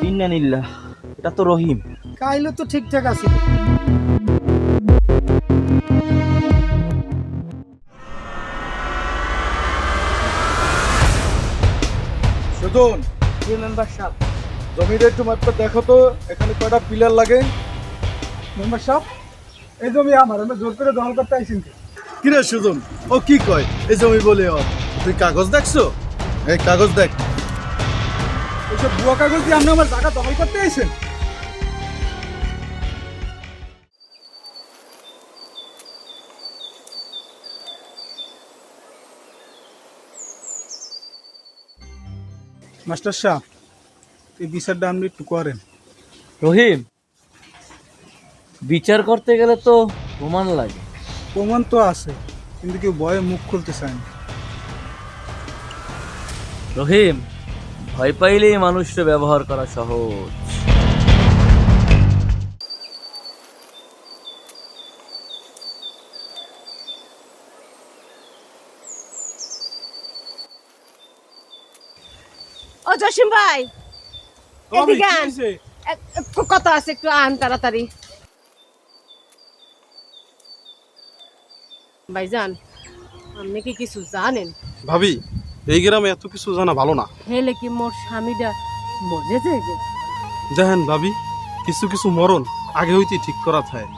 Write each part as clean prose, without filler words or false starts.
ইন্নানিল্লাহ, এটা তো রহিম। কাইলে তো ঠিকঠাক আছে। সুজন, জি মেম্বার সাহেব। জমিটা একটু মাত্র দেখো তো, এখানে কয়টা পিলার লাগে। মেম্বার সাহেব, এই জমি আমার, আমি জোর করে দখল করতে আইছেন কি? কিরে সুজন, ও কি কয় এই জমি বলে? তুই কাগজ দেখছো? এই কাগজ দেখ। ওইসব ভুয়া কাগজ দিয়ে আপনি আমার জায়গা দখল করতে আইছেন? মাস্টার সাহেব, এই বিচারটা আপনি একটু করেন। রহিম, বিচার করতে গেলে তো প্রমাণ লাগে। প্রমাণ তো আছে, কিন্তু কেউ ভয়ে মুখ খুলতে চায় না। রহিম, ভয় পাইলেই মানুষকে ব্যবহার করা সহজ। ও জসিম ভাই, এদিকে আন। কথা আছে, একটু আন তাড়াতাড়ি। ভাইজান, আপনি কি কিছু জানেন? ভাবি, এই গ্রামে এত কিছু জানা ভালো না। হেলে কি মোর স্বামীটা মরে যাবে? দেখেন ভাবি, কিছু কিছু মরণ আগে হইতেই ঠিক করা থাকে।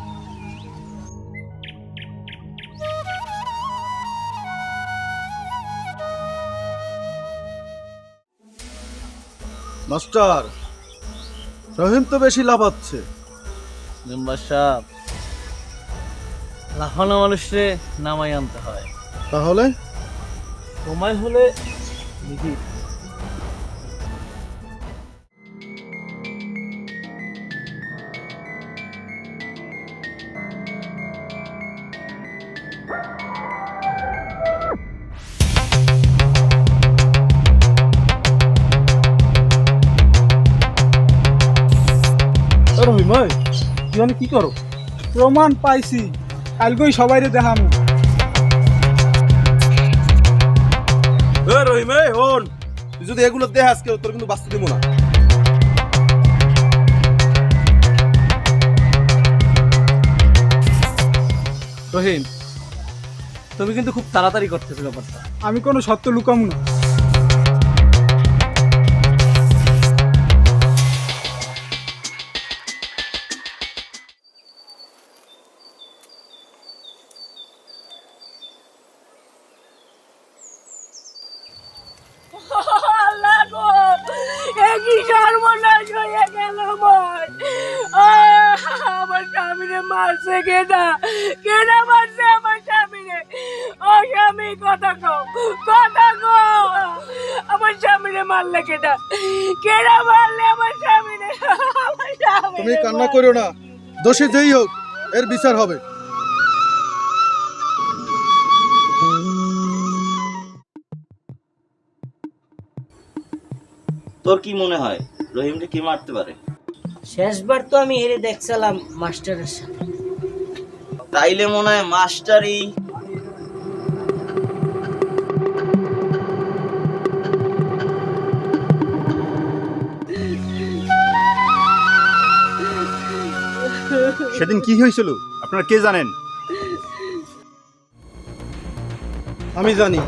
মাস্টার, রহিম তো বেশি লাফাচ্ছে। মেম্বার সাহেব, লাফানো মানুষে নামাই আনতে হয়। তাহলে সময় হলে দেখি। রহিম ভাই, তুই কি করো? প্রমাণ পাইছি, কালকেই সবাইরে দেখামু। রহিম, হন, তুই যদি এগুলো দেখ আজকে তোর কিন্তু বাঁচতে দিব না। রহিম, তুমি কিন্তু খুব তাড়াতাড়ি করতেছো ব্যাপারটা। আমি কোনো সত্য লুকামু না। আল্লাহ গো, এ কি সর্বনাশ হয়ে গেল মোর। আমার স্বামীরে মারছে কেডা? কেডা মারছে আমার স্বামীরে? ও স্বামী, কথা কও, কথা কও। আমার স্বামীরে মারলে কেডা? কেডা মারলে আমার স্বামীরে? আমার স্বামীরে তুমি কান্না করো না, দোষী যেই হোক এর বিচার হবে। তোর কি মনে হয় রহিমকে কি মারতে পারে? শেষবার তো আমি এরে দেখছিলাম মাস্টারের সাথে। তাইলে মনে হয় মাস্টারই। সেদিন কি হয়েছিল আপনারা কে জানেন? আমি জানি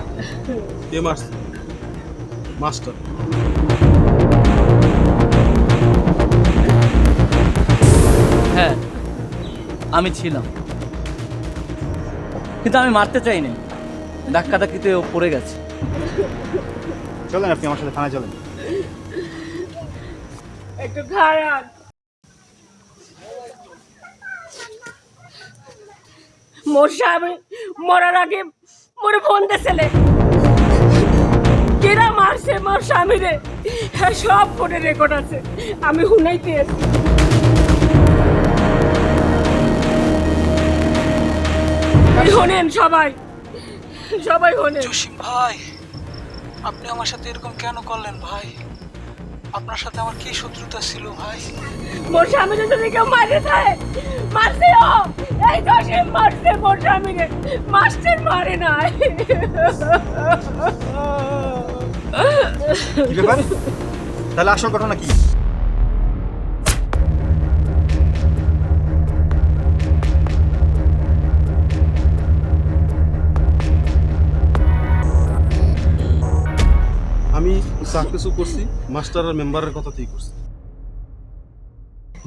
কে মারছে। মাস্টার। হ্যাঁ, আমি ছিলাম, কিন্তু আমি মারতে চাইনি। ধাক্কাধাক্কিতে ও পড়ে গেছে। চলেন আপনি আমার সাথে থানায় চলেন। একটু খারাপ। মোর স্বামী মরার আগে মোর ফোন দিয়েছিলে, কেরা মারছে মোর স্বামীরে, হ্যাঁ সব ফোনে রেকর্ড আছে, আমি শুনাইতে আছি। শোনেন সবাই, সবাই শোনেন। জসিম ভাই, আপনি আমার সাথে এরকম কেন করলেন ভাই? আপনার সাথে আমার কি শত্রুতা ছিল ভাই? মোর স্বামীরে যদি কেউ মারে থাকে, মারছে ও, এই জসিম মারছে মোর স্বামীরে, মাস্টার মারে নাই। কি ব্যাপার? তাহলে আসল ঘটনা কি? আমি যা কিছু করছি মাস্টার আর মেম্বারের কথাতেই করছি।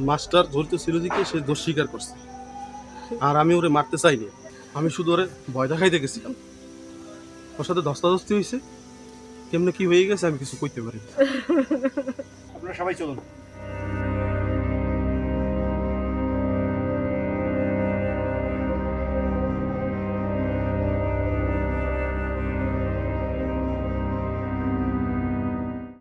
মাস্টার ধরতে ছিল দিকে সে দোষ স্বীকার করছে, আর আমি ওরে মারতে চাইনি, আমি শুধু ওরে ভয় দেখাইতে গেছিলাম। ওর সাথে ধস্তাধস্তি হয়েছে, কেমনে কি হয়ে গেছে আমি কিছু কইতে পারি না। আপনারা সবাই চলুন।